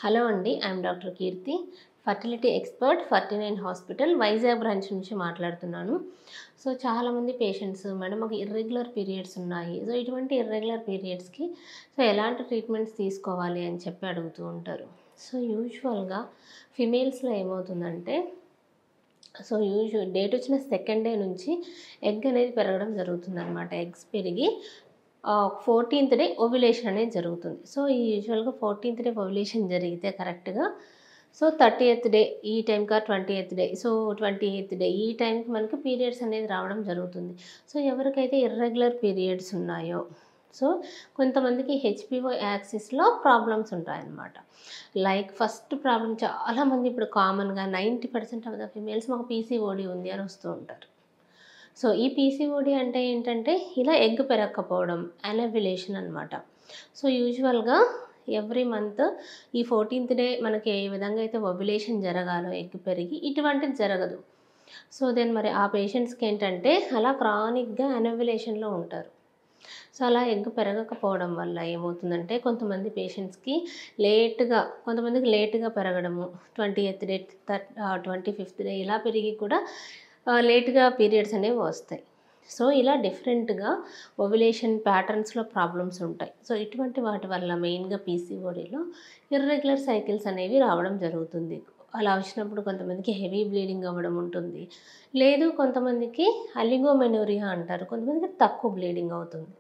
Hello అండి, I'm doctor Keerthi, fertility expert, 49 hospital Vizag branch నుంచి మాట్లాడుతున్నాను. సో చాలామంది పేషెంట్స్ మేడం మాకు ఇర్రెగ్యులర్ పీరియడ్స్ ఉన్నాయి. సో ఇటువంటి ఇర్రెగ్యులర్ పీరియడ్స్కి ఎలాంటి ట్రీట్మెంట్స్ తీసుకోవాలి అని చెప్పి అడుగుతూ ఉంటారు. సో యూజువల్గా ఫిమేల్స్లో ఏమవుతుందంటే డేట్ వచ్చిన సెకండ్ డే నుంచి ఎగ్ అనేది పెరగడం జరుగుతుందన్నమాట. ఎగ్స్ పెరిగి 14th డే ఓవ్యులేషన్ అనేది జరుగుతుంది. సో యూజువల్గా 14th డే ఓవ్యులేషన్ జరిగితే కరెక్ట్గా 30th డే ఈ టైంకా 20th డే 28th డే ఈ టైంకి మనకి పీరియడ్స్ అనేది రావడం జరుగుతుంది. సో ఎవరికైతే ఇర్రెగ్యులర్ పీరియడ్స్ ఉన్నాయో కొంతమందికి హెచ్పిఓ యాక్సిస్లో ప్రాబ్లమ్స్ ఉంటాయన్నమాట. లైక్ ఫస్ట్ ప్రాబ్లం చాలామంది ఇప్పుడు కామన్గా 90% ఆఫ్ ద ఫిమేల్స్ మాకు పీసీఓడి ఉంది అని వస్తూ ఉంటారు. సో ఈ పీసీఓడి అంటే ఏంటంటే ఇలా ఎగ్ పెరగకపోవడం, అనోవ్యులేషన్ అనమాట. సో యూజువల్గా ఎవ్రీ మంత్ ఈ 14th డే మనకి ఏ విధంగా అయితే ఓవ్యులేషన్ జరగాలో ఎగ్ పెరిగి ఇటువంటిది జరగదు. సో మరి ఆ పేషెంట్స్కి ఏంటంటే అలా క్రానిక్గా అనోవ్యులేషన్లో ఉంటారు. సో అలా ఎగ్ పెరగకపోవడం వల్ల ఏమవుతుందంటే కొంతమంది పేషెంట్స్కి కొంతమందికి లేట్గా పెరగడము, 20th డే 25th డే ఇలా పెరిగి కూడా లేట్గా పీరియడ్స్ అనేవి వస్తాయి. సో ఇలా డిఫరెంట్గా ఓవ్యులేషన్ ప్యాటర్న్స్లో ప్రాబ్లమ్స్ ఉంటాయి. సో ఇటువంటి వాటి వల్ల మెయిన్గా పీసీఓడిలో ఇర్రెగ్యులర్ సైకిల్స్ అనేవి రావడం జరుగుతుంది. అలా వచ్చినప్పుడు కొంతమందికి హెవీ బ్లీడింగ్ అవ్వడం ఉంటుంది, లేదు కొంతమందికి అలిగోమెనోరియా అంటారు, కొంతమందికి తక్కువ బ్లీడింగ్ అవుతుంది.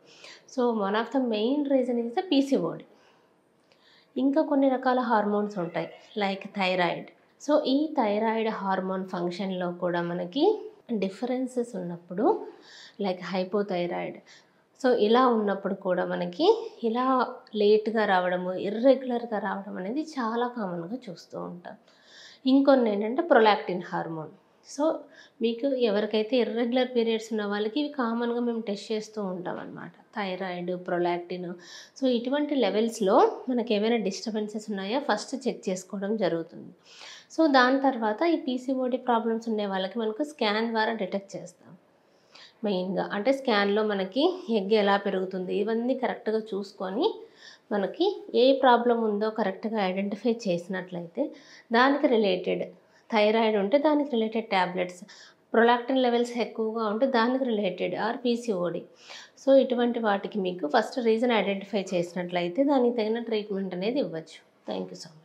So one of the main reason is the PCOD. ఇంకా కొన్ని రకాల హార్మోన్స్ ఉంటాయి లైక్ థైరాయిడ్. సో ఈ థైరాయిడ్ హార్మోన్ ఫంక్షన్లో కూడా మనకి డిఫరెన్సెస్ ఉన్నప్పుడు లైక్ హైపోథైరాయిడ్, సో ఇలా ఉన్నప్పుడు కూడా మనకి ఇలా లేట్గా రావడము, ఇర్రెగ్యులర్గా రావడం అనేది చాలా కామన్గా చూస్తూ ఉంటాం. ఇంకొన్ని ఏంటంటే ప్రొలాక్టిన్ హార్మోన్. సో మీకు ఎవరికైతే ఇర్రెగ్యులర్ పీరియడ్స్ ఉన్న వాళ్ళకి ఇవి కామన్గా మేము టెస్ట్ చేస్తూ ఉంటాం అన్నమాట, థైరాయిడ్, ప్రొలాక్టిన్. సో ఇటువంటి లెవెల్స్లో మనకి ఏమైనా డిస్టర్బెన్సెస్ ఉన్నాయో ఫస్ట్ చెక్ చేసుకోవడం జరుగుతుంది. సో దాని తర్వాత ఈ పీసీఓడి ప్రాబ్లమ్స్ ఉండే వాళ్ళకి మనకు స్కాన్ ద్వారా డిటెక్ట్ చేస్తాం. మెయిన్గా అంటే స్కాన్లో మనకి ఎగ్ ఎలా పెరుగుతుంది ఇవన్నీ కరెక్ట్గా చూసుకొని మనకి ఏ ప్రాబ్లం ఉందో కరెక్ట్గా ఐడెంటిఫై చేసినట్లయితే దానికి రిలేటెడ్ థైరాయిడ్ ఉంటే దానికి రిలేటెడ్ ట్యాబ్లెట్స్, ప్రొలాక్టిన్ లెవెల్స్ ఎక్కువగా ఉంటే దానికి రిలేటెడ్ పీసీఓడి. సో ఇటువంటి వాటికి మీకు ఫస్ట్ రీజన్ ఐడెంటిఫై చేసినట్లయితే దానికి తగిన ట్రీట్మెంట్ అనేది ఇవ్వచ్చు. Thank you so much.